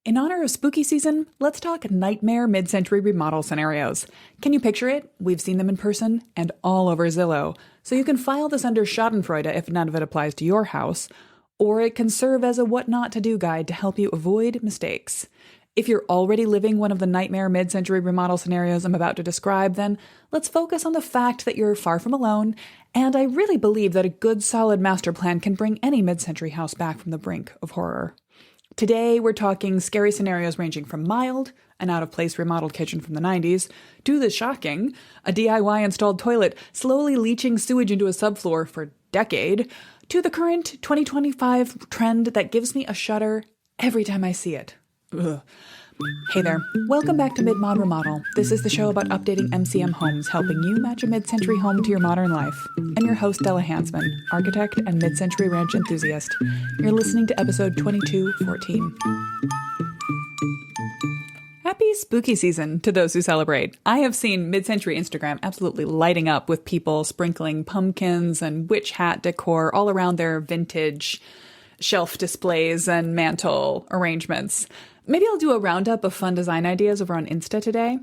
In honor of spooky season, let's talk nightmare mid-century remodel scenarios. Can you picture it? We've seen them in person and all over Zillow. So you can file this under schadenfreude if none of it applies to your house, or it can serve as a what not to do guide to help you avoid mistakes. If you're already living one of the nightmare mid-century remodel scenarios I'm about to describe, then let's focus on the fact that you're far from alone, and I really believe that a good solid master plan can bring any mid-century house back from the brink of horror. Today, we're talking scary scenarios ranging from mild, an out-of-place remodeled kitchen from the 90s, to the shocking, a DIY installed toilet slowly leaching sewage into a subfloor for a decade, to the current 2025 trend that gives me a shudder every time I see it. Ugh. Hey there, welcome back to Mid-Mod Remodel. This is the show about updating MCM homes, helping you match a mid-century home to your modern life. I'm your host, Della Hansman, architect and mid-century ranch enthusiast. You're listening to episode 2214. Happy spooky season to those who celebrate. I have seen mid-century Instagram absolutely lighting up with people sprinkling pumpkins and witch hat decor all around their vintage shelf displays and mantle arrangements. Maybe I'll do a roundup of fun design ideas over on Insta today.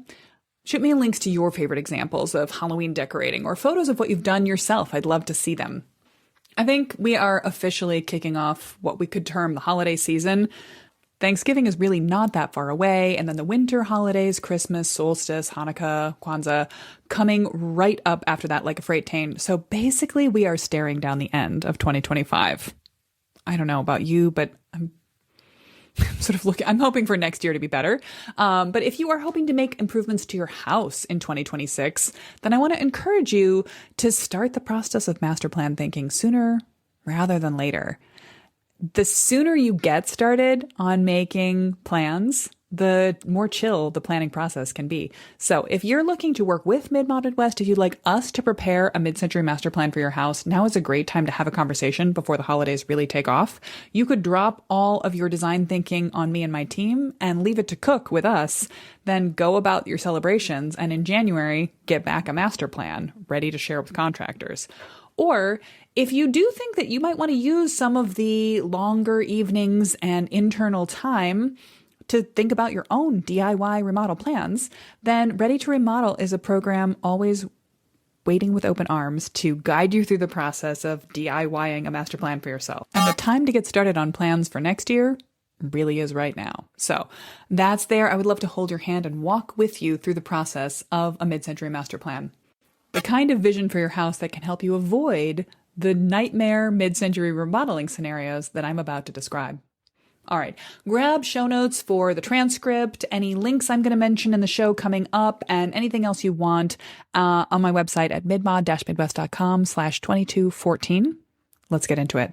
Shoot me links to your favorite examples of Halloween decorating or photos of what you've done yourself. I'd love to see them. I think we are officially kicking off what we could term the holiday season. Thanksgiving is really not that far away, and then the winter holidays, Christmas, solstice, Hanukkah, Kwanzaa, coming right up after that like a freight train. So basically, we are staring down the end of 2025. I don't know about you, but I'm I'm hoping for next year to be better. But if you are hoping to make improvements to your house in 2026, then I want to encourage you to start the process of master plan thinking sooner rather than later. The sooner you get started on making plans, the more chill the planning process can be. So if you're looking to work with Mid-Mod Midwest, if you'd like us to prepare a mid-century master plan for your house, now is a great time to have a conversation before the holidays really take off. You could drop all of your design thinking on me and my team and leave it to cook with us, then go about your celebrations, and in January, get back a master plan ready to share with contractors. Or if you do think that you might want to use some of the longer evenings and internal time to think about your own DIY remodel plans, then Ready to Remodel is a program always waiting with open arms to guide you through the process of DIYing a master plan for yourself. And the time to get started on plans for next year really is right now. So that's there. I would love to hold your hand and walk with you through the process of a mid-century master plan. The kind of vision for your house that can help you avoid the nightmare mid-century remodeling scenarios that I'm about to describe. All right, grab show notes for the transcript, any links I'm going to mention in the show coming up, and anything else you want on my website at midmod-midwest.com/2214. Let's get into it.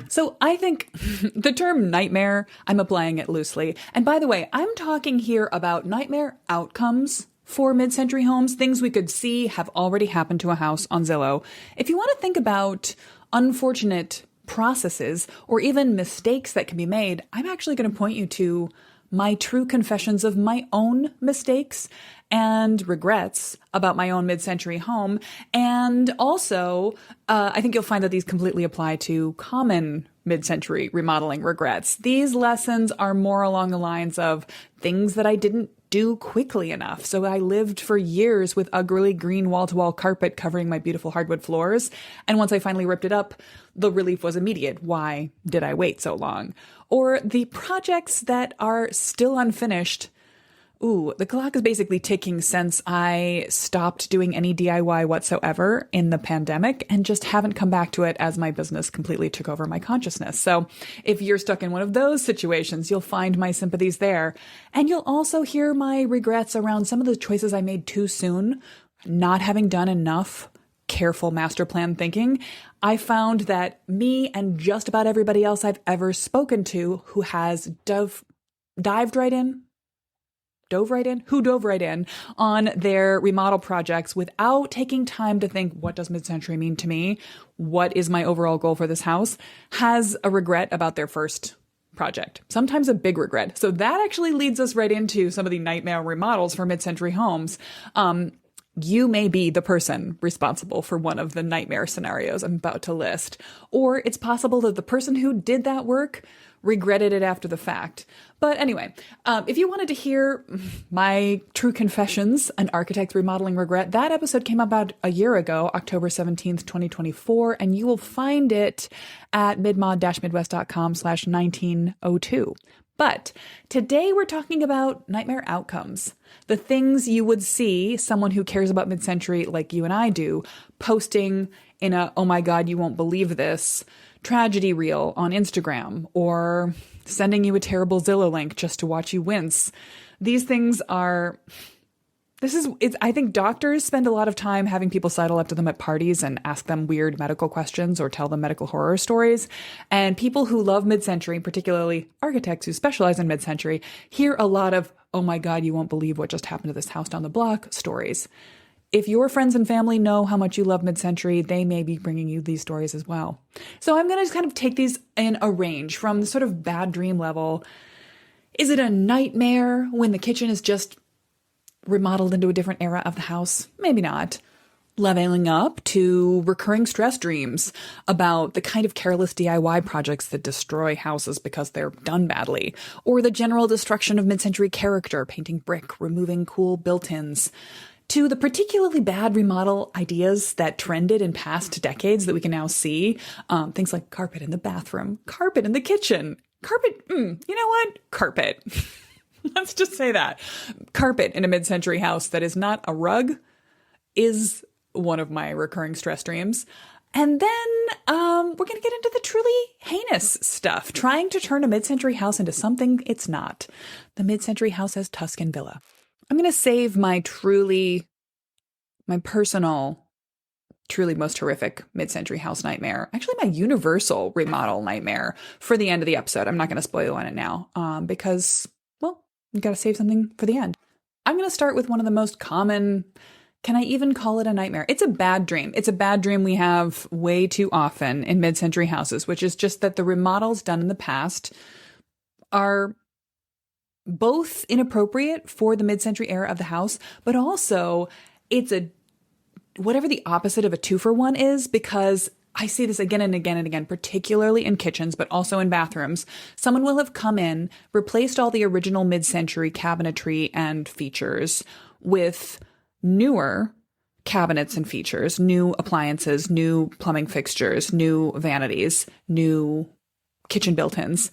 So I think the term nightmare, I'm applying it loosely. And by the way, I'm talking here about nightmare outcomes for mid-century homes, things we could see have already happened to a house on Zillow. If you want to think about unfortunate processes or even mistakes that can be made, I'm actually going to point you to my true confessions of my own mistakes and regrets about my own mid-century home. And also, I think you'll find that these completely apply to common mid-century remodeling regrets. These lessons are more along the lines of things that I didn't do quickly enough. So I lived for years with ugly green wall-to-wall carpet covering my beautiful hardwood floors. And once I finally ripped it up, the relief was immediate. Why did I wait so long? Or the projects that are still unfinished. Ooh, the clock is basically ticking since I stopped doing any DIY whatsoever in the pandemic and just haven't come back to it as my business completely took over my consciousness. So if you're stuck in one of those situations, you'll find my sympathies there. And you'll also hear my regrets around some of the choices I made too soon, not having done enough careful master plan thinking. I found that me and just about everybody else I've ever spoken to who has dove right in on their remodel projects without taking time to think, what does mid-century mean to me? What is my overall goal for this house? Has a regret about their first project, sometimes a big regret. So that actually leads us right into some of the nightmare remodels for mid-century homes. you may be the person responsible for one of the nightmare scenarios I'm about to list. Or it's possible that the person who did that work regretted it after the fact. But anyway, if you wanted to hear my true confessions, an architect's remodeling regret, that episode came about a year ago, October 17th, 2024, and you will find it at midmod-midwest.com/1902. But today we're talking about nightmare outcomes. The things you would see someone who cares about mid-century like you and I do posting in a, oh my God, you won't believe this, tragedy reel on Instagram, or sending you a terrible Zillow link just to watch you wince. These things are... I think doctors spend a lot of time having people sidle up to them at parties and ask them weird medical questions or tell them medical horror stories. And people who love mid-century, particularly architects who specialize in mid-century, hear a lot of, oh my God, you won't believe what just happened to this house down the block stories. If your friends and family know how much you love mid-century, they may be bringing you these stories as well. So I'm going to just kind of take these in a range from the sort of bad dream level. Is it a nightmare when the kitchen is just remodeled into a different era of the house? Maybe not. Leveling up to recurring stress dreams about the kind of careless DIY projects that destroy houses because they're done badly, or the general destruction of mid-century character, painting brick, removing cool built-ins, to the particularly bad remodel ideas that trended in past decades that we can now see. Things like carpet in the bathroom, carpet in the kitchen, carpet, you know what? Carpet. Let's just say that. Carpet in a mid-century house that is not a rug is one of my recurring stress dreams. And then we're going to get into the truly heinous stuff, trying to turn a mid-century house into something it's not. The mid-century house as Tuscan villa. I'm going to save my personal, truly most horrific mid-century house nightmare, actually my universal remodel nightmare, for the end of the episode. I'm not going to spoil on it now because... you've got to save something for the end. I'm going to start with one of the most common, can I even call it a nightmare? It's a bad dream. It's a bad dream we have way too often in mid-century houses, which is just that the remodels done in the past are both inappropriate for the mid-century era of the house, but also it's whatever the opposite of a 2-for-1 is, because I see this again and again and again, particularly in kitchens, but also in bathrooms. Someone will have come in, replaced all the original mid-century cabinetry and features with newer cabinets and features, new appliances, new plumbing fixtures, new vanities, new kitchen built-ins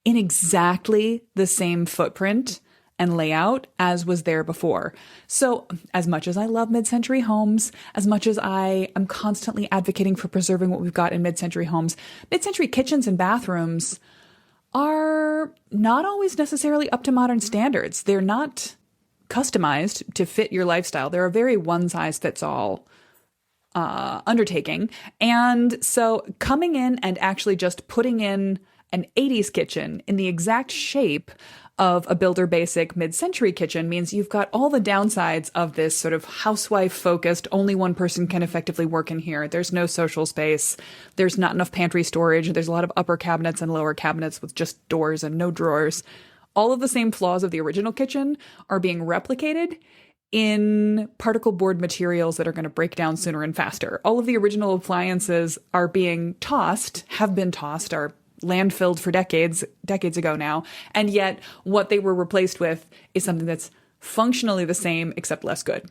in exactly the same footprint and layout as was there before. So as much as I love mid-century homes, as much as I am constantly advocating for preserving what we've got in mid-century homes, mid-century kitchens and bathrooms are not always necessarily up to modern standards. They're not customized to fit your lifestyle. They're a very one-size-fits-all undertaking. And so coming in and actually just putting in an 80s kitchen in the exact shape of a builder basic mid-century kitchen means you've got all the downsides of this sort of housewife focused, only one person can effectively work in here. There's no social space. There's not enough pantry storage. There's a lot of upper cabinets and lower cabinets with just doors and no drawers. All of the same flaws of the original kitchen are being replicated in particle board materials that are going to break down sooner and faster. All of the original appliances are being tossed, have been tossed, are landfilled for decades ago now. And yet what they were replaced with is something that's functionally the same, except less good.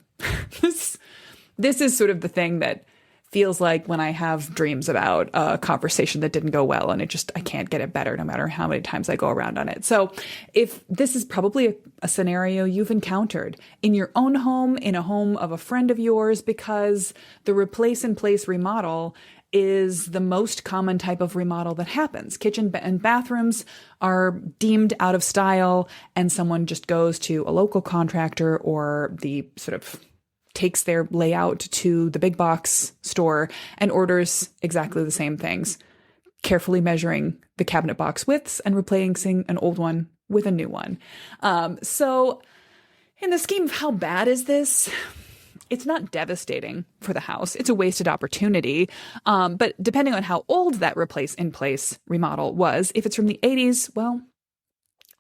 This is sort of the thing that feels like when I have dreams about a conversation that didn't go well, and I can't get it better no matter how many times I go around on it. So if this is probably a scenario you've encountered in your own home, in a home of a friend of yours, because the replace in place remodel is the most common type of remodel that happens. Kitchen and bathrooms are deemed out of style, and someone just goes to a local contractor or the sort of takes their layout to the big box store and orders exactly the same things, carefully measuring the cabinet box widths and replacing an old one with a new one. So in the scheme of how bad is this, it's not devastating for the house. It's a wasted opportunity. But depending on how old that replace in place remodel was, if it's from the 80s, well,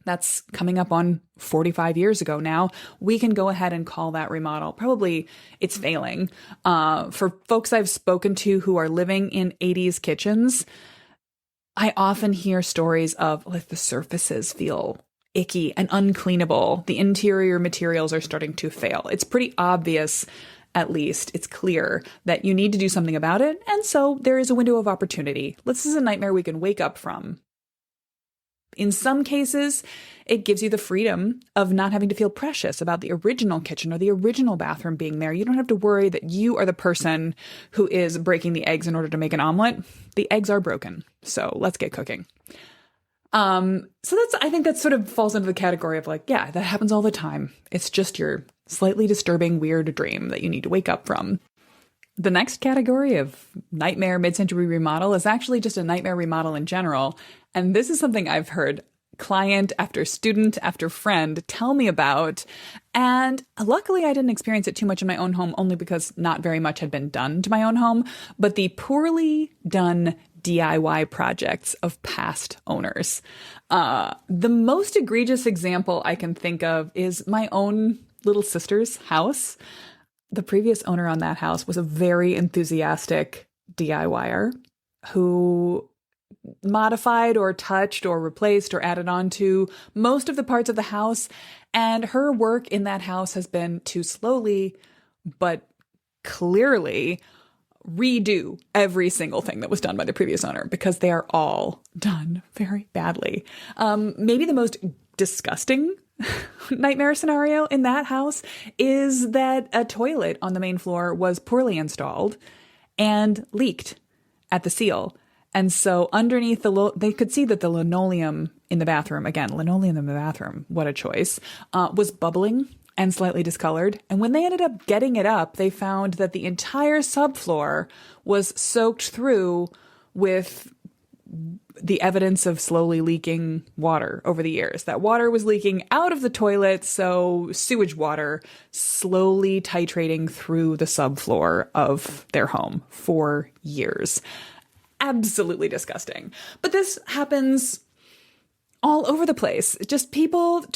That's coming up on 45 years ago now. We can go ahead and call that remodel. Probably it's failing. For folks I've spoken to who are living in 80s kitchens, I often hear stories of like the surfaces feel icky and uncleanable. The interior materials are starting to fail. It's pretty obvious, at least it's clear that you need to do something about it. And so there is a window of opportunity. This is a nightmare we can wake up from. In some cases, it gives you the freedom of not having to feel precious about the original kitchen or the original bathroom being there. You don't have to worry that you are the person who is breaking the eggs in order to make an omelet. The eggs are broken. So let's get cooking. I think that sort of falls into the category of like, yeah, that happens all the time. It's just your slightly disturbing, weird dream that you need to wake up from. The next category of nightmare mid-century remodel is actually just a nightmare remodel in general. And this is something I've heard client after student after friend tell me about. And luckily, I didn't experience it too much in my own home, only because not very much had been done to my own home. But the poorly done DIY projects of past owners. The most egregious example I can think of is my own little sister's house. The previous owner on that house was a very enthusiastic DIYer who modified or touched or replaced or added on to most of the parts of the house. And her work in that house has been to slowly but clearly redo every single thing that was done by the previous owner because they are all done very badly. Maybe the most disgusting nightmare scenario in that house is that a toilet on the main floor was poorly installed and leaked at the seal. And so underneath they could see that the linoleum in the bathroom, again, linoleum in the bathroom, what a choice, was bubbling and slightly discolored. And when they ended up getting it up, they found that the entire subfloor was soaked through with the evidence of slowly leaking water over the years. That water was leaking out of the toilet, so sewage water slowly titrating through the subfloor of their home for years. Absolutely disgusting. But this happens all over the place. Just people...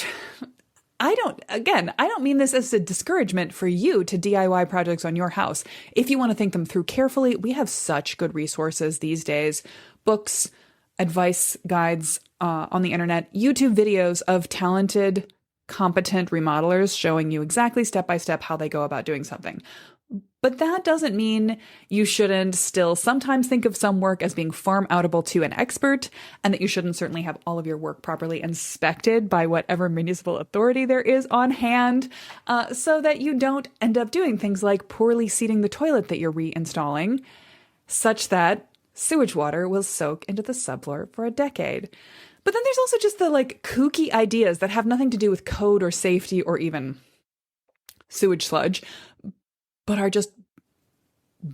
I don't mean this as a discouragement for you to DIY projects on your house. If you want to think them through carefully, we have such good resources these days. Books, advice guides on the internet, YouTube videos of talented, competent remodelers showing you exactly step by step how they go about doing something. But that doesn't mean you shouldn't still sometimes think of some work as being farm outable to an expert, and that you shouldn't certainly have all of your work properly inspected by whatever municipal authority there is on hand, so that you don't end up doing things like poorly seating the toilet that you're reinstalling, such that sewage water will soak into the subfloor for a decade. But then there's also just the kooky ideas that have nothing to do with code or safety or even sewage sludge, but are just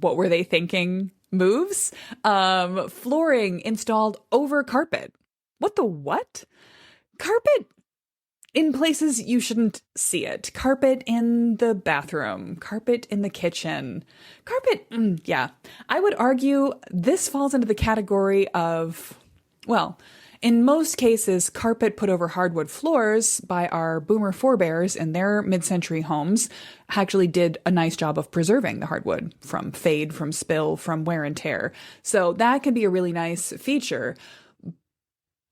what were they thinking moves. Flooring installed over carpet. What the what? Carpet in places you shouldn't see it. Carpet in the bathroom. Carpet in the kitchen. Carpet, yeah. I would argue this falls into the category of, well, in most cases, carpet put over hardwood floors by our boomer forebears in their mid-century homes actually did a nice job of preserving the hardwood from fade, from spill, from wear and tear. So that can be a really nice feature.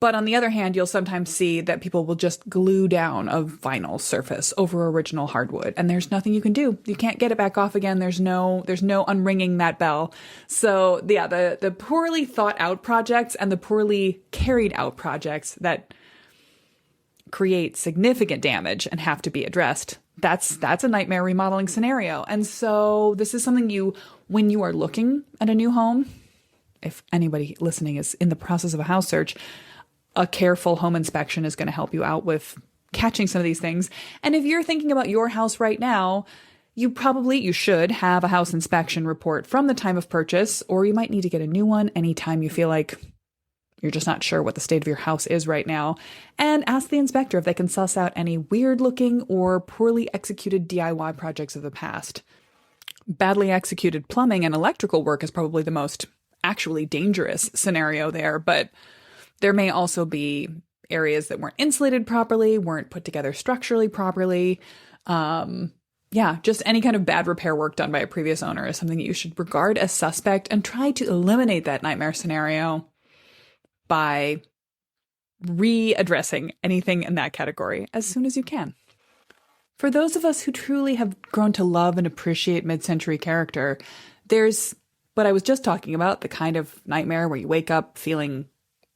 But on the other hand, you'll sometimes see that people will just glue down a vinyl surface over original hardwood, and there's nothing you can do. You can't get it back off again. There's no unringing that bell. So yeah, the poorly thought out projects and the poorly carried out projects that create significant damage and have to be addressed, that's a nightmare remodeling scenario. And so this is something when you are looking at a new home, if anybody listening is in the process of a house search, a careful home inspection is going to help you out with catching some of these things. And if you're thinking about your house right now, you should have a house inspection report from the time of purchase, or you might need to get a new one anytime you feel like you're just not sure what the state of your house is right now. And ask the inspector if they can suss out any weird looking or poorly executed DIY projects of the past. Badly executed plumbing and electrical work is probably the most actually dangerous scenario there, but there may also be areas that weren't insulated properly, weren't put together structurally properly. Yeah, just any kind of bad repair work done by a previous owner is something that you should regard as suspect and try to eliminate that nightmare scenario by readdressing anything in that category as soon as you can. For those of us who truly have grown to love and appreciate mid-century character, there's what I was just talking about, the kind of nightmare where you wake up feeling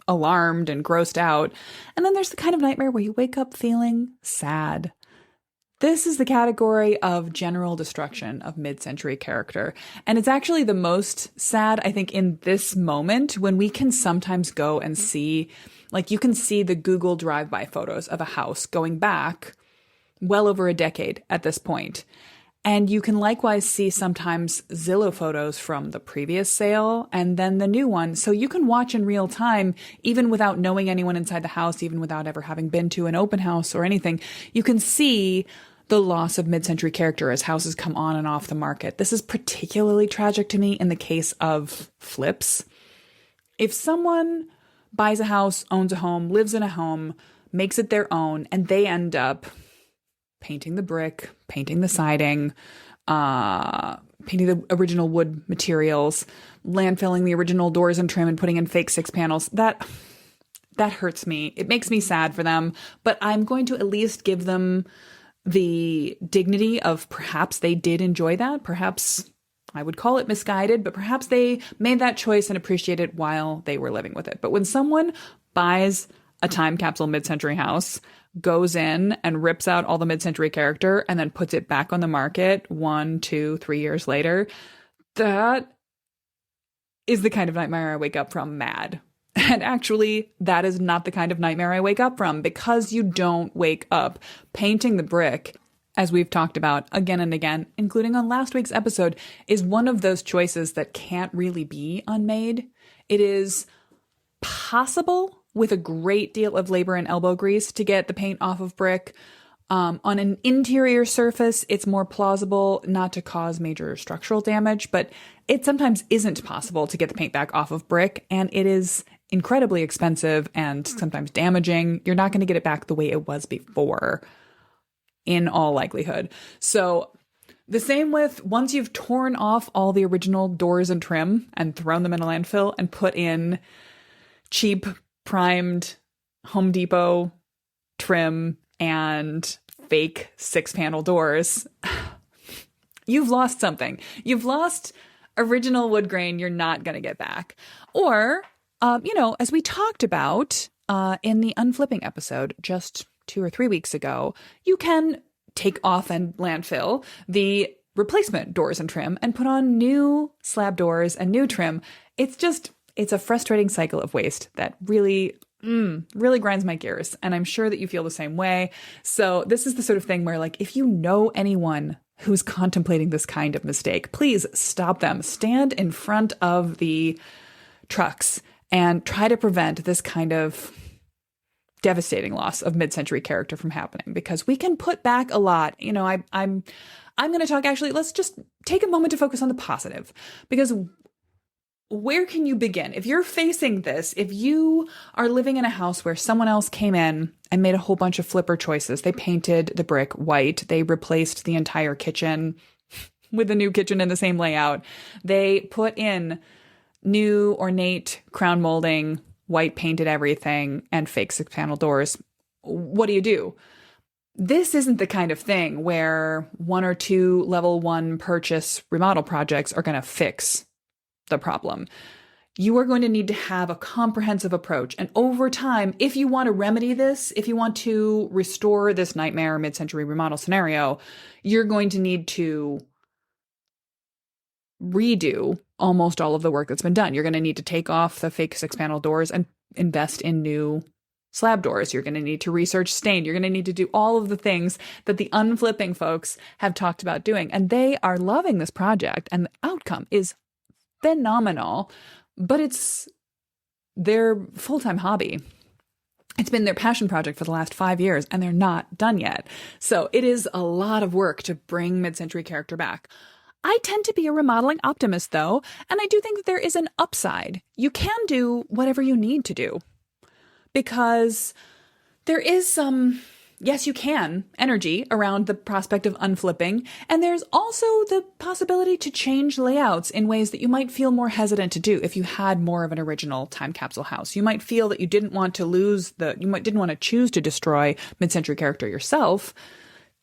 alarmed and grossed out. And then there's the kind of nightmare where you wake up feeling sad. This is the category of general destruction of mid-century character. And it's actually the most sad, I think, in this moment when we can sometimes go and see, like you can see the Google drive-by photos of a house going back well over a decade at this point. And you can likewise see sometimes Zillow photos from the previous sale and then the new one. So you can watch in real time, even without knowing anyone inside the house, even without ever having been to an open house or anything. You can see the loss of mid-century character as houses come on and off the market. This is particularly tragic to me in the case of flips. If someone buys a house, owns a home, lives in a home, makes it their own, and they end up painting the brick, painting the siding, painting the original wood materials, landfilling the original doors and trim and putting in fake 6 panels, that hurts me. It makes me sad for them, but I'm going to at least give them the dignity of perhaps they did enjoy that. Perhaps I would call it misguided, but perhaps they made that choice and appreciated it while they were living with it. But when someone buys a time capsule mid-century house, goes in and rips out all the mid-century character and then puts it back on the market 1, 2, 3 years later, that is the kind of nightmare I wake up from mad. And actually, that is not the kind of nightmare I wake up from, because you don't wake up painting the brick, as we've talked about again and again, including on last week's episode, is one of those choices that can't really be unmade. It is possible with a great deal of labor and elbow grease to get the paint off of brick. On an interior surface, it's more plausible not to cause major structural damage, but it sometimes isn't possible to get the paint back off of brick, and it is incredibly expensive and sometimes damaging. You're not going to get it back the way it was before, in all likelihood. So the same with once you've torn off all the original doors and trim and thrown them in a landfill and put in cheap primed Home Depot trim and fake 6-panel doors, you've lost something. You've lost original wood grain you're not going to get back. Or, as we talked about in the unflipping episode just 2 or 3 weeks ago, you can take off and landfill the replacement doors and trim and put on new slab doors and new trim. It's a frustrating cycle of waste that really grinds my gears. And I'm sure that you feel the same way. So this is the sort of thing where, like, if you know anyone who's contemplating this kind of mistake, please stop them. Stand in front of the trucks and try to prevent this kind of devastating loss of mid-century character from happening, because we can put back a lot. I'm going to talk, actually, let's just take a moment to focus on the positive, because where can you begin? If you're facing this, if you are living in a house where someone else came in and made a whole bunch of flipper choices, they painted the brick white, they replaced the entire kitchen with a new kitchen in the same layout, they put in new ornate crown molding, white painted everything, and fake 6-panel doors, what do? This isn't the kind of thing where 1 or 2 level 1 purchase remodel projects are going to fix the problem. You are going to need to have a comprehensive approach. And over time, if you want to remedy this, if you want to restore this nightmare mid-century remodel scenario, you're going to need to redo almost all of the work that's been done. You're going to need to take off the fake 6-panel doors and invest in new slab doors. You're going to need to research stain. You're going to need to do all of the things that the unflipping folks have talked about doing. And they are loving this project, and the outcome is phenomenal, but it's their full-time hobby. It's been their passion project for the last 5 years, and they're not done yet. So it is a lot of work to bring mid-century character back. I tend to be a remodeling optimist, though, and I do think that there is an upside. You can do whatever you need to do, because There is some, yes, you can, energy around the prospect of unflipping. And there's also the possibility to change layouts in ways that you might feel more hesitant to do if you had more of an original time capsule house. You might feel that you didn't want to didn't want to choose to destroy mid-century character yourself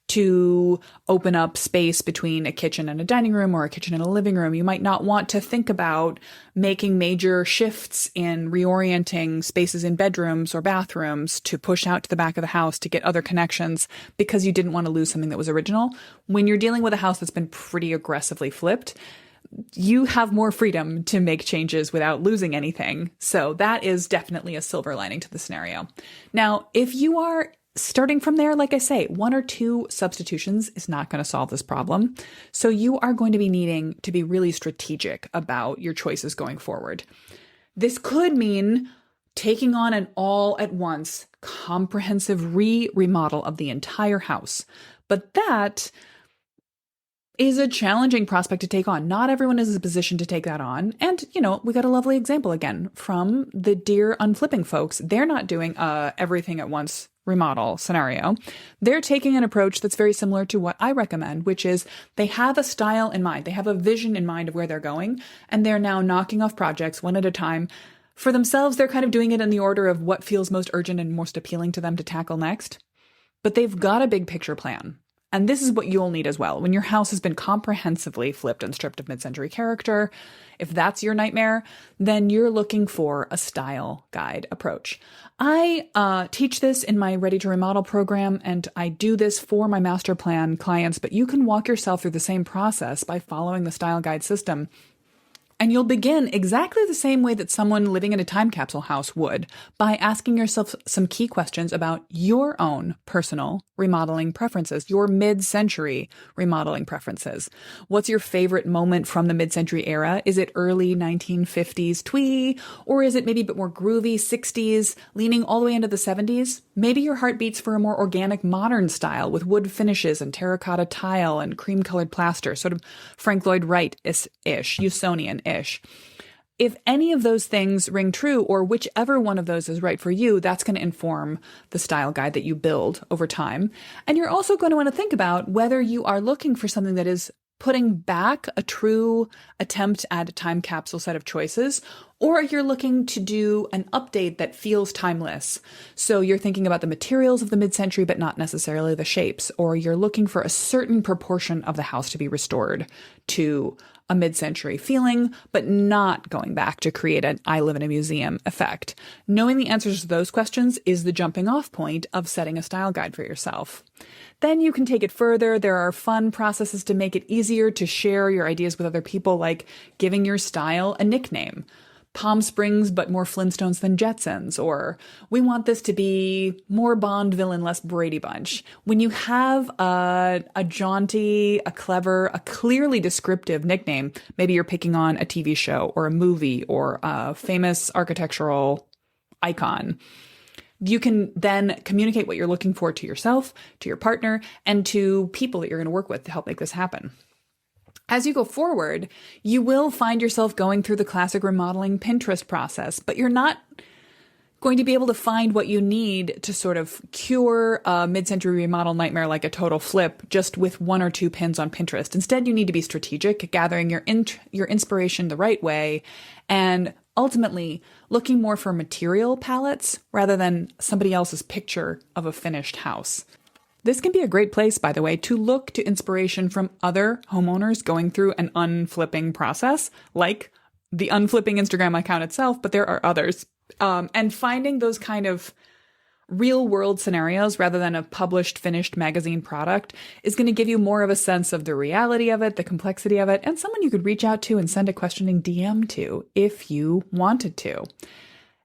to open up space between a kitchen and a dining room or a kitchen and a living room. You might not want to think about making major shifts in reorienting spaces in bedrooms or bathrooms to push out to the back of the house to get other connections because you didn't want to lose something that was original. When you're dealing with a house that's been pretty aggressively flipped, you have more freedom to make changes without losing anything. So that is definitely a silver lining to the scenario. Now, if you are starting from there, like I say, 1 or 2 substitutions is not going to solve this problem. So you are going to be needing to be really strategic about your choices going forward. This could mean taking on an all-at-once comprehensive remodel of the entire house. But that is a challenging prospect to take on. Not everyone is in a position to take that on. And, we got a lovely example again from the Dear Unflipping folks. They're not doing everything at once remodel scenario. They're taking an approach that's very similar to what I recommend, which is they have a style in mind. They have a vision in mind of where they're going, and they're now knocking off projects one at a time. For themselves, they're kind of doing it in the order of what feels most urgent and most appealing to them to tackle next. But they've got a big picture plan. And this is what you'll need as well. When your house has been comprehensively flipped and stripped of mid-century character, if that's your nightmare, then you're looking for a style guide approach. I teach this in my Ready to Remodel program, and I do this for my master plan clients, but you can walk yourself through the same process by following the style guide system. And you'll begin exactly the same way that someone living in a time capsule house would, by asking yourself some key questions about your own personal remodeling preferences, your mid-century remodeling preferences. What's your favorite moment from the mid-century era? Is it early 1950s twee? Or is it maybe a bit more groovy 60s, leaning all the way into the 70s? Maybe your heart beats for a more organic modern style with wood finishes and terracotta tile and cream-colored plaster, sort of Frank Lloyd Wright-ish, Usonian-ish. If any of those things ring true, or whichever one of those is right for you, that's going to inform the style guide that you build over time. And you're also going to want to think about whether you are looking for something that is putting back a true attempt at a time capsule set of choices, or you're looking to do an update that feels timeless. So you're thinking about the materials of the mid-century, but not necessarily the shapes, or you're looking for a certain proportion of the house to be restored to a mid-century feeling, but not going back to create an I live in a museum effect. Knowing the answers to those questions is the jumping off point of setting a style guide for yourself. Then you can take it further. There are fun processes to make it easier to share your ideas with other people, like giving your style a nickname. Palm Springs, but more Flintstones than Jetsons, or we want this to be more Bond villain, less Brady Bunch. When you have a jaunty, a clever, a clearly descriptive nickname, maybe you're picking on a TV show or a movie or a famous architectural icon. You can then communicate what you're looking for to yourself, to your partner, and to people that you're going to work with to help make this happen. As you go forward, you will find yourself going through the classic remodeling Pinterest process, but you're not going to be able to find what you need to sort of cure a mid-century remodel nightmare like a total flip just with 1 or 2 pins on Pinterest. Instead, you need to be strategic, gathering your inspiration the right way, and ultimately looking more for material palettes rather than somebody else's picture of a finished house. This can be a great place, by the way, to look to inspiration from other homeowners going through an unflipping process, like the unflipping Instagram account itself, but there are others. And finding those kind of real world scenarios rather than a published, finished magazine product is going to give you more of a sense of the reality of it, the complexity of it, and someone you could reach out to and send a questioning DM to if you wanted to.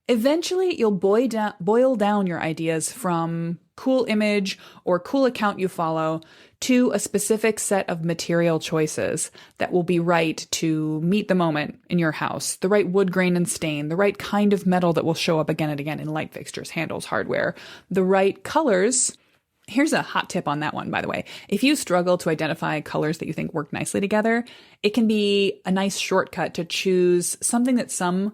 Eventually, you'll boil down your ideas from cool image or cool account you follow to a specific set of material choices that will be right to meet the moment in your house. The right wood grain and stain, the right kind of metal that will show up again and again in light fixtures, handles, hardware, the right colors. Here's a hot tip on that one, by the way. If you struggle to identify colors that you think work nicely together, it can be a nice shortcut to choose something that some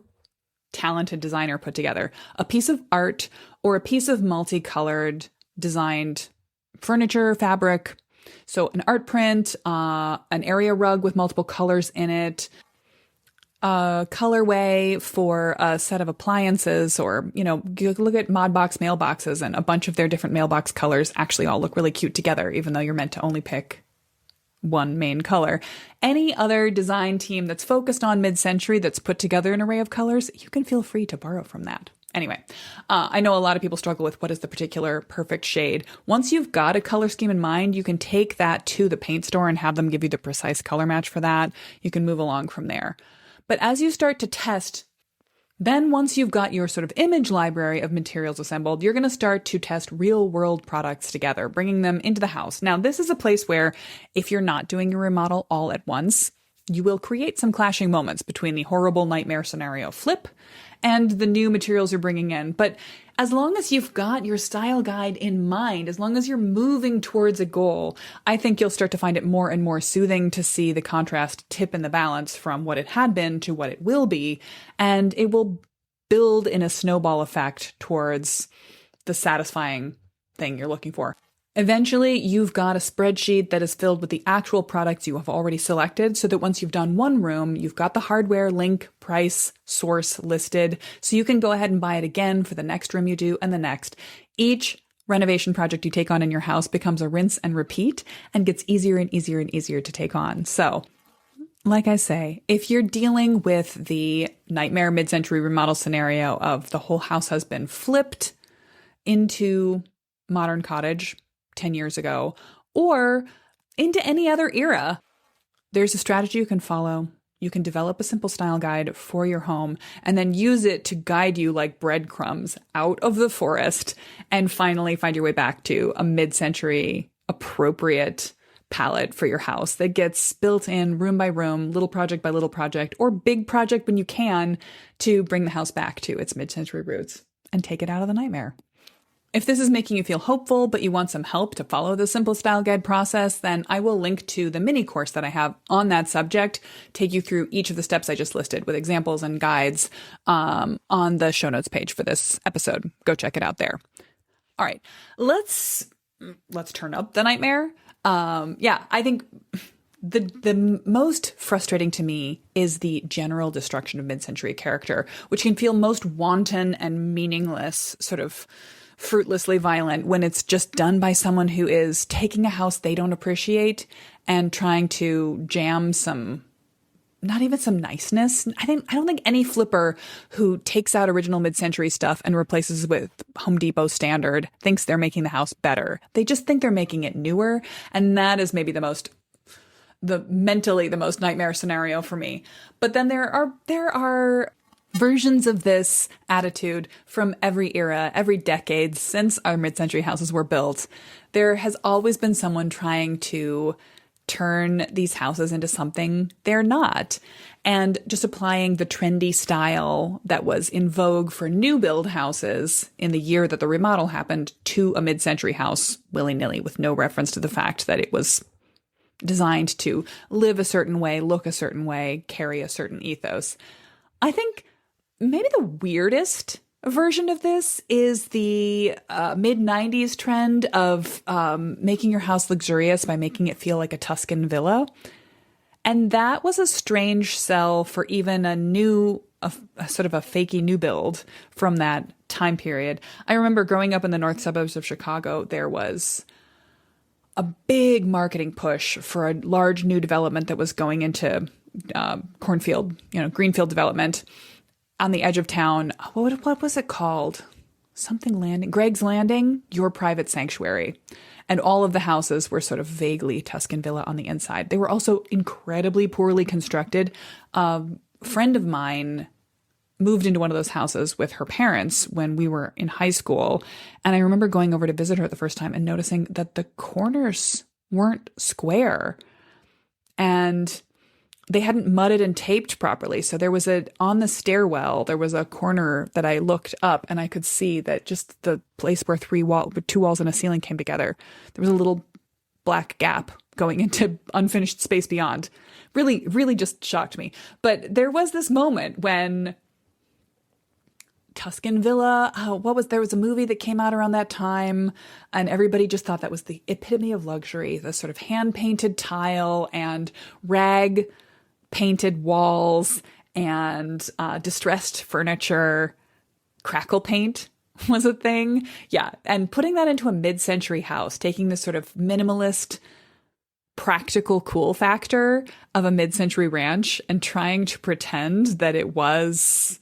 talented designer put together, a piece of art or a piece of multicolored designed furniture, fabric. So an art print, an area rug with multiple colors in it, a colorway for a set of appliances, or, you look at Modbox mailboxes, and a bunch of their different mailbox colors actually all look really cute together, even though you're meant to only pick one main color. Any other design team that's focused on mid-century that's put together an array of colors, you can feel free to borrow from that. Anyway, I know a lot of people struggle with what is the particular perfect shade. Once you've got a color scheme in mind, you can take that to the paint store and have them give you the precise color match for that. You can move along from there. But as you start to test, then once you've got your sort of image library of materials assembled, you're going to start to test real world products together, bringing them into the house. Now, this is a place where if you're not doing your remodel all at once, you will create some clashing moments between the horrible nightmare scenario flip and the new materials you're bringing in. But as long as you've got your style guide in mind, as long as you're moving towards a goal, I think you'll start to find it more and more soothing to see the contrast tip in the balance from what it had been to what it will be. And it will build in a snowball effect towards the satisfying thing you're looking for. Eventually, you've got a spreadsheet that is filled with the actual products you have already selected, so that once you've done one room, you've got the hardware, link, price, source listed, so you can go ahead and buy it again for the next room you do and the next. Each renovation project you take on in your house becomes a rinse and repeat and gets easier and easier and easier to take on. So, like I say, if you're dealing with the nightmare mid-century remodel scenario of the whole house has been flipped into modern cottage 10 years ago, or into any other era, there's a strategy you can follow. You can develop a simple style guide for your home and then use it to guide you like breadcrumbs out of the forest and finally find your way back to a mid-century appropriate palette for your house that gets built in room by room, little project by little project, or big project when you can, to bring the house back to its mid-century roots and take it out of the nightmare. If this is making you feel hopeful, but you want some help to follow the simple style guide process, then I will link to the mini course that I have on that subject, take you through each of the steps I just listed with examples and guides on the show notes page for this episode. Go check it out there. All right, let's turn up the nightmare. I think the most frustrating to me is the general destruction of mid-century character, which can feel most wanton and meaningless, sort of fruitlessly violent when it's just done by someone who is taking a house they don't appreciate and trying to jam some, not even some niceness. I don't think any flipper who takes out original mid-century stuff and replaces it with Home Depot standard thinks they're making the house better. They just think they're making it newer. And that is maybe mentally the most nightmare scenario for me. But then there are versions of this attitude from every era, every decade since our mid-century houses were built. There has always been someone trying to turn these houses into something they're not, and just applying the trendy style that was in vogue for new build houses in the year that the remodel happened to a mid-century house willy-nilly, with no reference to the fact that it was designed to live a certain way, look a certain way, carry a certain ethos. I think maybe the weirdest version of this is the mid-90s trend of making your house luxurious by making it feel like a Tuscan villa. And that was a strange sell for even a sort of a fakey new build from that time period. I remember growing up in the north suburbs of Chicago, there was a big marketing push for a large new development that was going into cornfield, greenfield development on the edge of town. What was it called? Something Landing, Greg's Landing, Your Private Sanctuary. And all of the houses were sort of vaguely Tuscan villa on the inside. They were also incredibly poorly constructed. A friend of mine moved into one of those houses with her parents when we were in high school. And I remember going over to visit her the first time and noticing that the corners weren't square. And they hadn't mudded and taped properly. So there was on the stairwell, there was a corner that I looked up and I could see that just the place where two walls and a ceiling came together, there was a little black gap going into unfinished space beyond. Really, really just shocked me. But there was this moment when Tuscan Villa. There was a movie that came out around that time, and everybody just thought that was the epitome of luxury, the sort of hand-painted tile and rag painted walls and distressed furniture. Crackle paint was a thing. Yeah. And putting that into a mid-century house, taking this sort of minimalist, practical cool factor of a mid-century ranch and trying to pretend that it was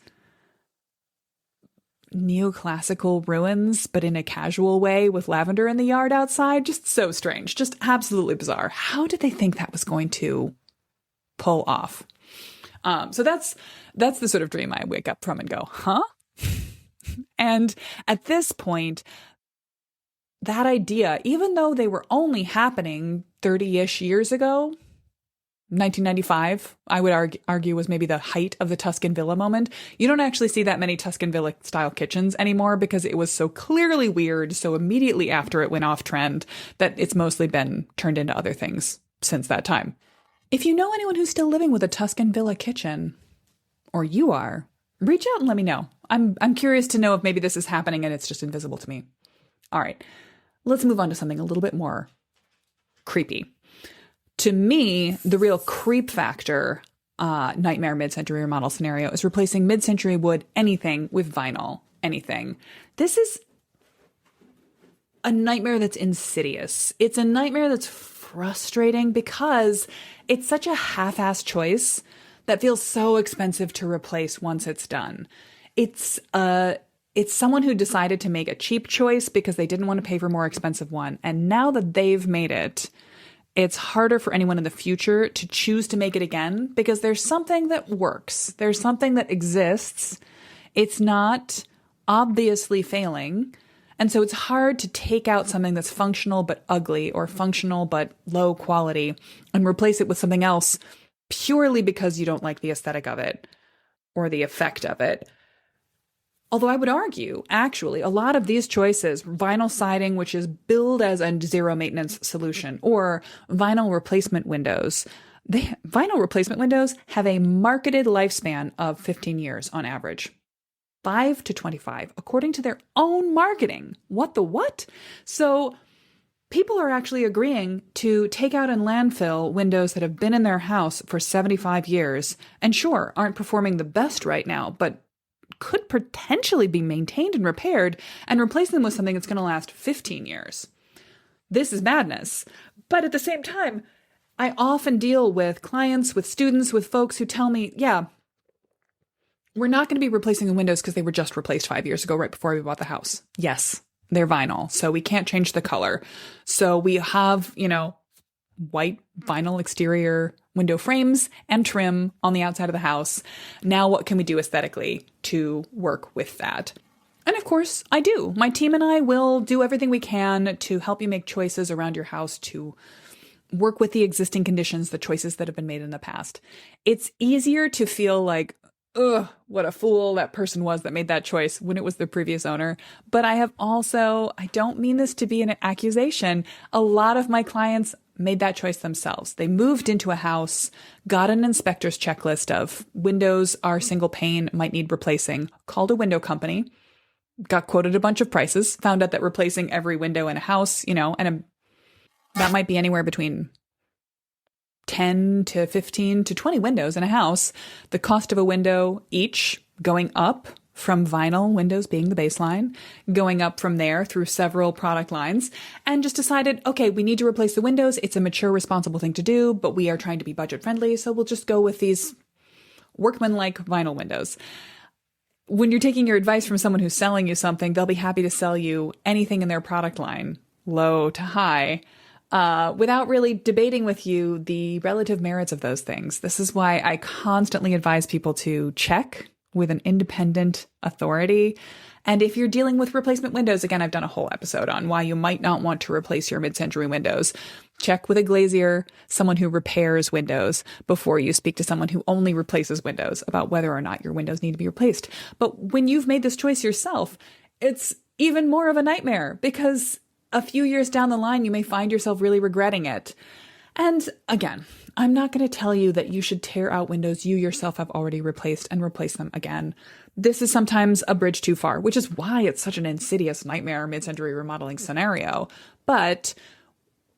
neoclassical ruins, but in a casual way with lavender in the yard outside. Just so strange. Just absolutely bizarre. How did they think that was going to pull off? So that's the sort of dream I wake up from and go, huh? And at this point, that idea, even though they were only happening 30-ish years ago, 1995, I would argue was maybe the height of the Tuscan Villa moment. You don't actually see that many Tuscan Villa style kitchens anymore because it was so clearly weird so immediately after it went off trend that it's mostly been turned into other things since that time. If you know anyone who's still living with a Tuscan Villa kitchen, or you are, reach out and let me know. I'm curious to know if maybe this is happening and it's just invisible to me. All right, let's move on to something a little bit more creepy. To me, the real creep factor nightmare mid-century remodel scenario is replacing mid-century wood anything with vinyl, anything. This is a nightmare that's insidious. It's a nightmare that's frustrating because it's such a half-assed choice that feels so expensive to replace once it's done. It's someone who decided to make a cheap choice because they didn't want to pay for a more expensive one. And now that they've made it, it's harder for anyone in the future to choose to make it again because there's something that works. There's something that exists. It's not obviously failing. And so it's hard to take out something that's functional but ugly or functional but low quality and replace it with something else purely because you don't like the aesthetic of it or the effect of it. Although I would argue, actually, a lot of these choices, vinyl siding, which is billed as a zero maintenance solution, or vinyl replacement windows, vinyl replacement windows have a marketed lifespan of 15 years on average. 5 to 25, according to their own marketing. What the what? So people are actually agreeing to take out and landfill windows that have been in their house for 75 years, and sure, aren't performing the best right now, but could potentially be maintained and repaired and replace them with something that's going to last 15 years. This is madness. But at the same time, I often deal with clients, with students, with folks who tell me, yeah, we're not going to be replacing the windows because they were just replaced 5 years ago, right before we bought the house. Yes, they're vinyl, so we can't change the color. So we have, white vinyl exterior window frames and trim on the outside of the house. Now what can we do aesthetically to work with that? And of course, I do. My team and I will do everything we can to help you make choices around your house to work with the existing conditions, the choices that have been made in the past. It's easier to feel like, ugh, what a fool that person was that made that choice when it was the previous owner. But I don't mean this to be an accusation. A lot of my clients made that choice themselves. They moved into a house, got an inspector's checklist of windows are single pane, might need replacing, called a window company, got quoted a bunch of prices, found out that replacing every window in a house, that might be anywhere between 10 to 15 to 20 windows in a house. The cost of a window each going up from vinyl windows being the baseline, going up from there through several product lines, and just decided, okay, we need to replace the windows. It's a mature, responsible thing to do, but we are trying to be budget friendly, so we'll just go with these workman-like vinyl windows. When you're taking your advice from someone who's selling you something, they'll be happy to sell you anything in their product line, low to high, without really debating with you the relative merits of those things. This is why I constantly advise people to check with an independent authority. And if you're dealing with replacement windows, again, I've done a whole episode on why you might not want to replace your mid-century windows. Check with a glazier, someone who repairs windows, before you speak to someone who only replaces windows about whether or not your windows need to be replaced. But when you've made this choice yourself, it's even more of a nightmare because a few years down the line, you may find yourself really regretting it. And again, I'm not going to tell you that you should tear out windows you yourself have already replaced and replace them again. This is sometimes a bridge too far, which is why it's such an insidious nightmare mid-century remodeling scenario. But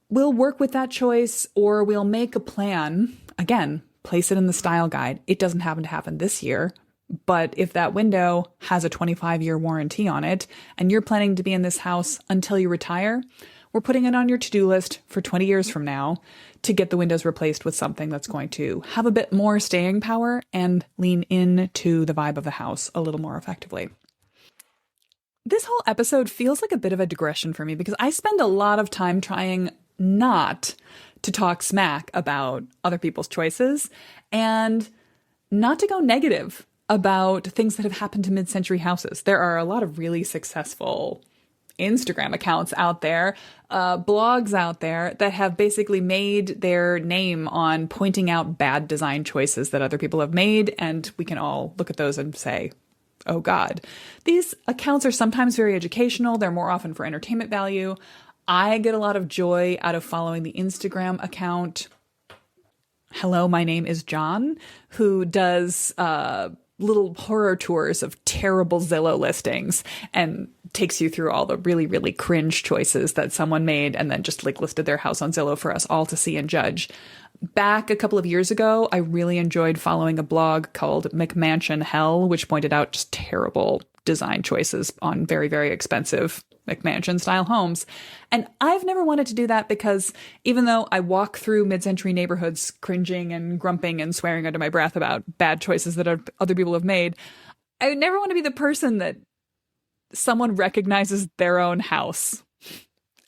we'll work with that choice, or we'll make a plan. Again, place it in the style guide. It doesn't happen to happen this year. But if that window has a 25-year warranty on it and you're planning to be in this house until you retire, we're putting it on your to-do list for 20 years from now to get the windows replaced with something that's going to have a bit more staying power and lean into the vibe of the house a little more effectively. This whole episode feels like a bit of a digression for me because I spend a lot of time trying not to talk smack about other people's choices and not to go negative about things that have happened to mid-century houses. There are a lot of really successful Instagram accounts out there, blogs out there that have basically made their name on pointing out bad design choices that other people have made. And we can all look at those and say, oh God. These accounts are sometimes very educational. They're more often for entertainment value. I get a lot of joy out of following the Instagram account Hello, my name is John, who does little horror tours of terrible Zillow listings and takes you through all the really, really cringe choices that someone made and then just like listed their house on Zillow for us all to see and judge. Back a couple of years ago, I really enjoyed following a blog called McMansion Hell, which pointed out just terrible design choices on very, very expensive McMansion style homes. And I've never wanted to do that because even though I walk through mid-century neighborhoods cringing and grumping and swearing under my breath about bad choices that other people have made, I would never want to be the person that someone recognizes their own house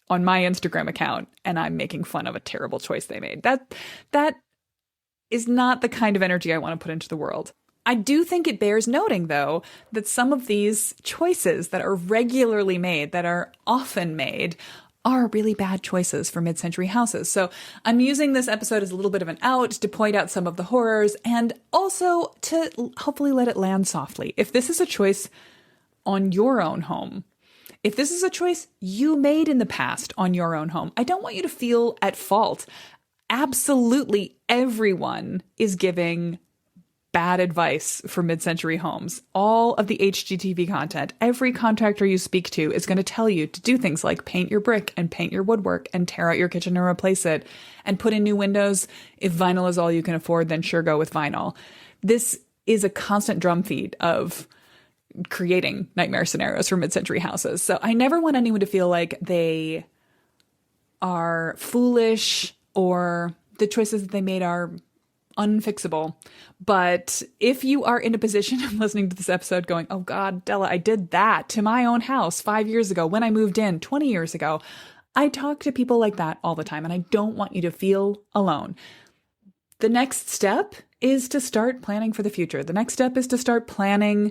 on my Instagram account and I'm making fun of a terrible choice they made. That is not the kind of energy I want to put into the world. I do think it bears noting, though, that some of these choices that are regularly made, that are often made, are really bad choices for mid-century houses. So I'm using this episode as a little bit of an out to point out some of the horrors and also to hopefully let it land softly. If this is a choice on your own home, if this is a choice you made in the past on your own home, I don't want you to feel at fault. Absolutely everyone is giving bad advice for mid-century homes. All of the HGTV content, every contractor you speak to is going to tell you to do things like paint your brick and paint your woodwork and tear out your kitchen and replace it and put in new windows. If vinyl is all you can afford, then sure, go with vinyl. This is a constant drum feed of creating nightmare scenarios for mid-century houses. So I never want anyone to feel like they are foolish or the choices that they made are unfixable. But if you are in a position of listening to this episode going, oh God, Della, I did that to my own house 5 years ago when I moved in 20 years ago. I talk to people like that all the time, and I don't want you to feel alone. The next step is to start planning for the future. The next step is to start planning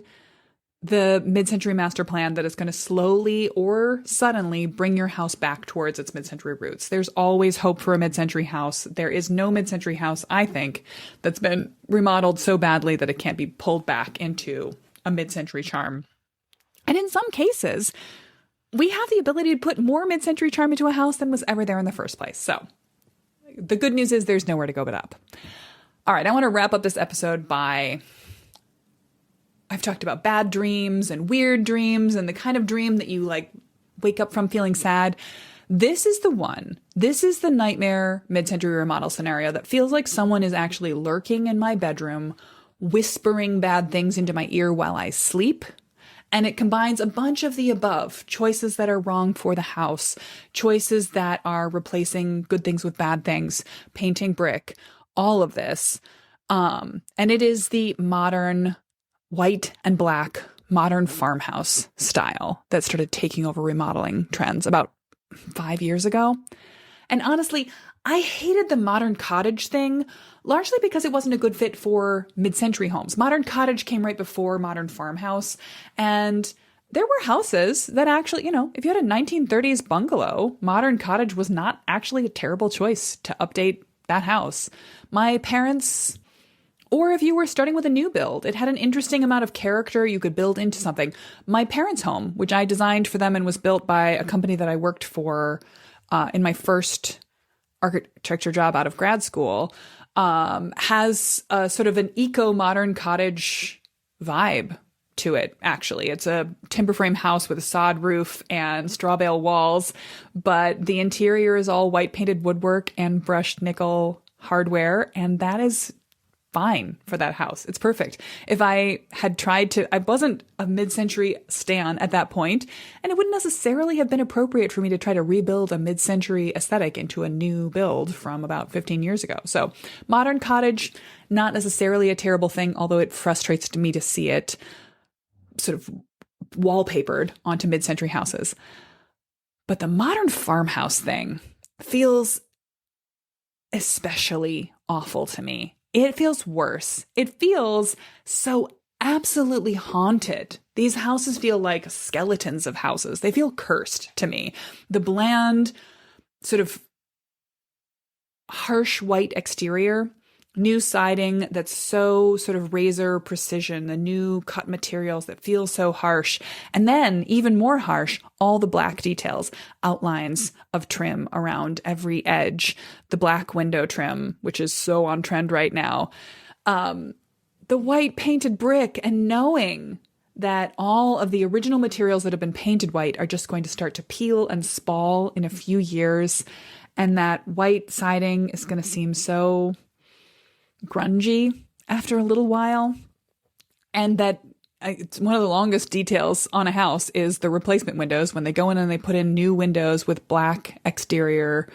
the mid-century master plan that is going to slowly or suddenly bring your house back towards its mid-century roots. There's always hope for a mid-century house. There is no mid-century house, I think, that's been remodeled so badly that it can't be pulled back into a mid-century charm. And in some cases, we have the ability to put more mid-century charm into a house than was ever there in the first place. So the good news is there's nowhere to go but up. All right, I want to wrap up this episode by... I've talked about bad dreams and weird dreams and the kind of dream that you like wake up from feeling sad. This is the one. This is the nightmare mid-century remodel scenario that feels like someone is actually lurking in my bedroom, whispering bad things into my ear while I sleep. And it combines a bunch of the above, choices that are wrong for the house, choices that are replacing good things with bad things, painting brick, all of this. And it is the modern white and black modern farmhouse style that started taking over remodeling trends about 5 years ago. And honestly, I hated the modern cottage thing, largely because it wasn't a good fit for mid-century homes. Modern cottage came right before modern farmhouse. And there were houses that actually, if you had a 1930s bungalow, modern cottage was not actually a terrible choice to update that house. My parents... Or if you were starting with a new build, it had an interesting amount of character you could build into something. My parents' home, which I designed for them and was built by a company that I worked for in my first architecture job out of grad school, has a sort of an eco-modern cottage vibe to it, actually. It's a timber frame house with a sod roof and straw bale walls, but the interior is all white painted woodwork and brushed nickel hardware, and that is fine for that house. It's perfect. If I had tried to, I wasn't a mid-century stan at that point, and it wouldn't necessarily have been appropriate for me to try to rebuild a mid-century aesthetic into a new build from about 15 years ago. So modern cottage, not necessarily a terrible thing, although it frustrates me to see it sort of wallpapered onto mid-century houses. But the modern farmhouse thing feels especially awful to me. It feels worse. It feels so absolutely haunted. These houses feel like skeletons of houses. They feel cursed to me. The bland, sort of harsh white exterior, new siding that's so sort of razor precision, the new cut materials that feel so harsh. And then even more harsh, all the black details, outlines of trim around every edge, the black window trim, which is so on trend right now, the white painted brick, and knowing that all of the original materials that have been painted white are just going to start to peel and spall in a few years. And that white siding is going to seem so grungy after a little while. And that it's one of the longest details on a house is the replacement windows when they go in and they put in new windows with black exterior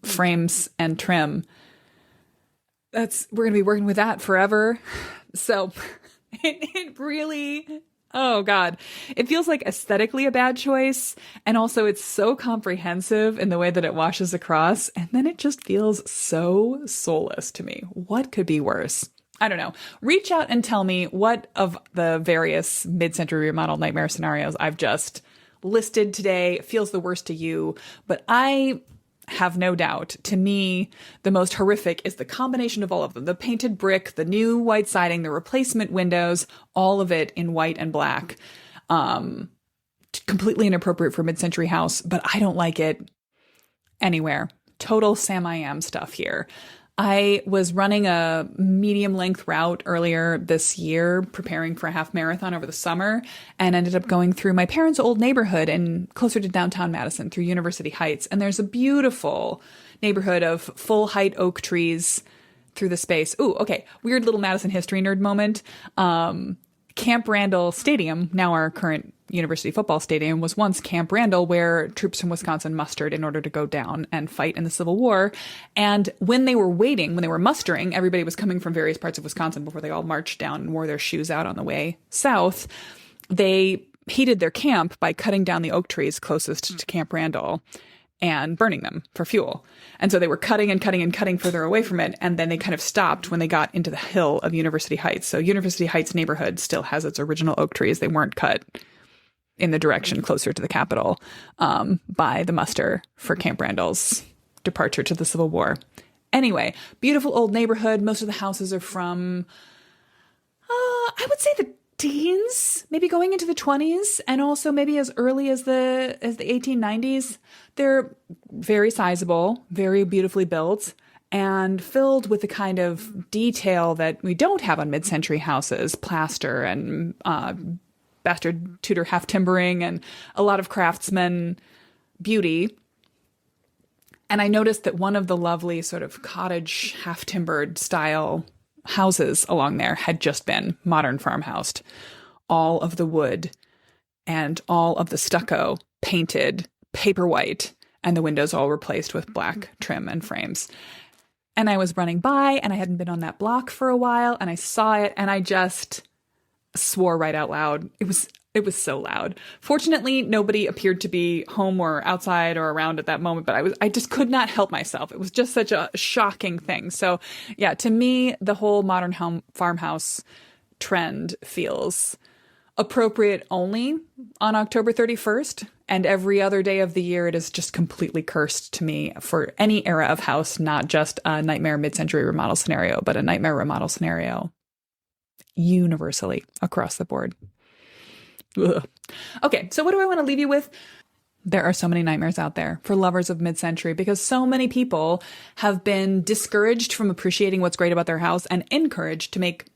frames and trim. We're going to be working with that forever. So it really, oh God, it feels like aesthetically a bad choice. And also it's so comprehensive in the way that it washes across. And then it just feels so soulless to me. What could be worse? I don't know. Reach out and tell me what of the various mid-century remodel nightmare scenarios I've just listed today feels the worst to you. But I have no doubt, to me, the most horrific is the combination of all of them. The painted brick, the new white siding, the replacement windows, all of it in white and black. Completely inappropriate for a mid-century house, but I don't like it anywhere. Total Sam I Am stuff here. I was running a medium-length route earlier this year, preparing for a half marathon over the summer, and ended up going through my parents' old neighborhood and closer to downtown Madison through University Heights. And there's a beautiful neighborhood of full-height oak trees through the space. Ooh, okay. Weird little Madison history nerd moment. Camp Randall Stadium, now our current University football stadium, was once Camp Randall, where troops from Wisconsin mustered in order to go down and fight in the Civil War. And when they were mustering, everybody was coming from various parts of Wisconsin before they all marched down and wore their shoes out on the way south. They heated their camp by cutting down the oak trees closest to Camp Randall and burning them for fuel. And so they were cutting and cutting and cutting further away from it. And then they kind of stopped when they got into the hill of University Heights. So University Heights neighborhood still has its original oak trees. They weren't cut in the direction closer to the Capitol by the muster for Camp Randall's departure to the Civil War. Anyway, beautiful old neighborhood. Most of the houses are from, I would say the teens, maybe going into the 20s, and also maybe as early as the 1890s. They're very sizable, very beautifully built, and filled with the kind of detail that we don't have on mid-century houses, plaster and bastard Tudor half timbering and a lot of craftsman beauty. And I noticed that one of the lovely sort of cottage half timbered style houses along there had just been modern farmhoused. All of the wood and all of the stucco painted paper white, and the windows all replaced with black trim and frames. And I was running by, and I hadn't been on that block for a while, and I saw it, and I just swore right out loud. It was so loud. Fortunately, nobody appeared to be home or outside or around at that moment, but I just could not help myself. It was just such a shocking thing. So yeah, to me, the whole modern farmhouse trend feels appropriate only on October 31st, and every other day of the year it is just completely cursed to me for any era of house, not just a nightmare mid-century remodel scenario, but a nightmare remodel scenario universally across the board. Ugh. Okay, so what do I want to leave you with? There are so many nightmares out there for lovers of mid-century because so many people have been discouraged from appreciating what's great about their house and encouraged to make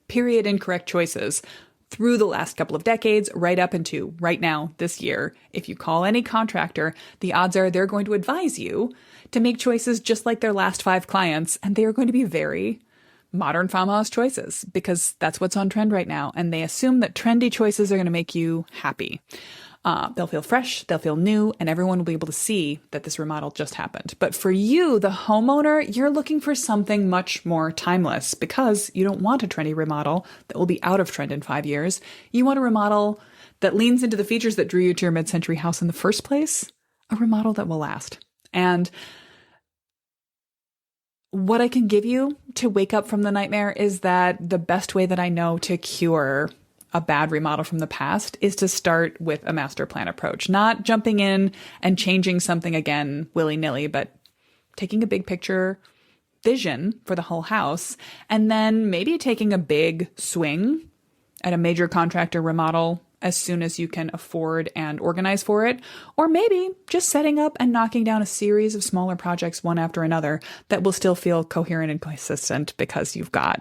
period incorrect choices through the last couple of decades, right up into right now, this year. If you call any contractor, the odds are they're going to advise you to make choices just like their last 5 clients, and they are going to be very modern farmhouse choices because that's what's on trend right now. And they assume that trendy choices are going to make you happy. They'll feel fresh, they'll feel new, and everyone will be able to see that this remodel just happened. But for you, the homeowner, you're looking for something much more timeless because you don't want a trendy remodel that will be out of trend in 5 years. You want a remodel that leans into the features that drew you to your mid-century house in the first place, a remodel that will last. And what I can give you to wake up from the nightmare is that the best way that I know to cure a bad remodel from the past is to start with a master plan approach, not jumping in and changing something again willy-nilly, but taking a big picture vision for the whole house and then maybe taking a big swing at a major contractor remodel as soon as you can afford and organize for it, or maybe just setting up and knocking down a series of smaller projects one after another that will still feel coherent and consistent because you've got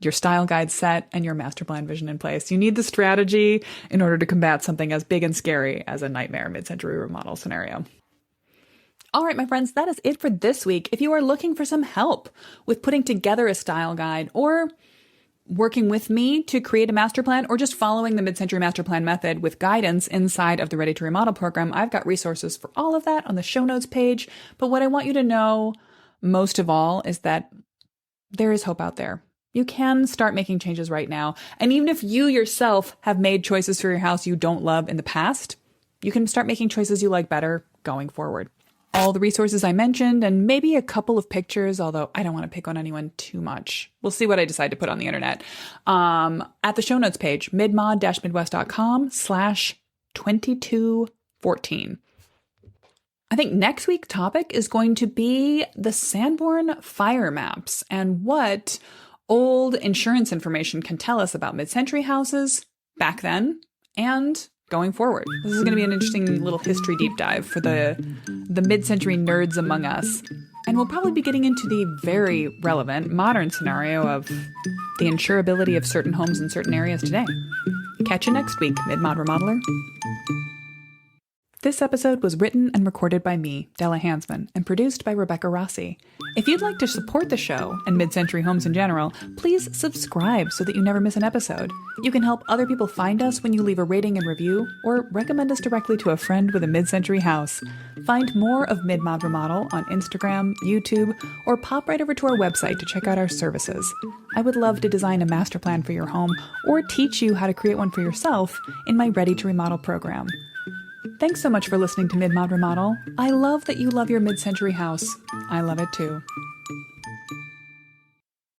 your style guide set and your master plan vision in place. You need the strategy in order to combat something as big and scary as a nightmare mid-century remodel scenario. All right, my friends, that is it for this week. If you are looking for some help with putting together a style guide or working with me to create a master plan or just following the mid-century master plan method with guidance inside of the Ready to Remodel program, I've got resources for all of that on the show notes page. But what I want you to know most of all is that there is hope out there. You can start making changes right now. And even if you yourself have made choices for your house you don't love in the past, you can start making choices you like better going forward. All the resources I mentioned and maybe a couple of pictures, although I don't want to pick on anyone too much. We'll see what I decide to put on the internet. At the show notes page, midmod-midwest.com/2214. I think next week's topic is going to be the Sanborn fire maps and what old insurance information can tell us about mid-century houses back then and going forward. This is going to be an interesting little history deep dive for the mid-century nerds among us. And we'll probably be getting into the very relevant modern scenario of the insurability of certain homes in certain areas today. Catch you next week, Mid-Mod Remodeler. This episode was written and recorded by me, Della Hansman, and produced by Rebecca Rossi. If you'd like to support the show and mid-century homes in general, please subscribe so that you never miss an episode. You can help other people find us when you leave a rating and review, or recommend us directly to a friend with a mid-century house. Find more of Mid-Mod Remodel on Instagram, YouTube, or pop right over to our website to check out our services. I would love to design a master plan for your home or teach you how to create one for yourself in my Ready to Remodel program. Thanks so much for listening to Mid-Mod Remodel. I love that you love your mid-century house. I love it too.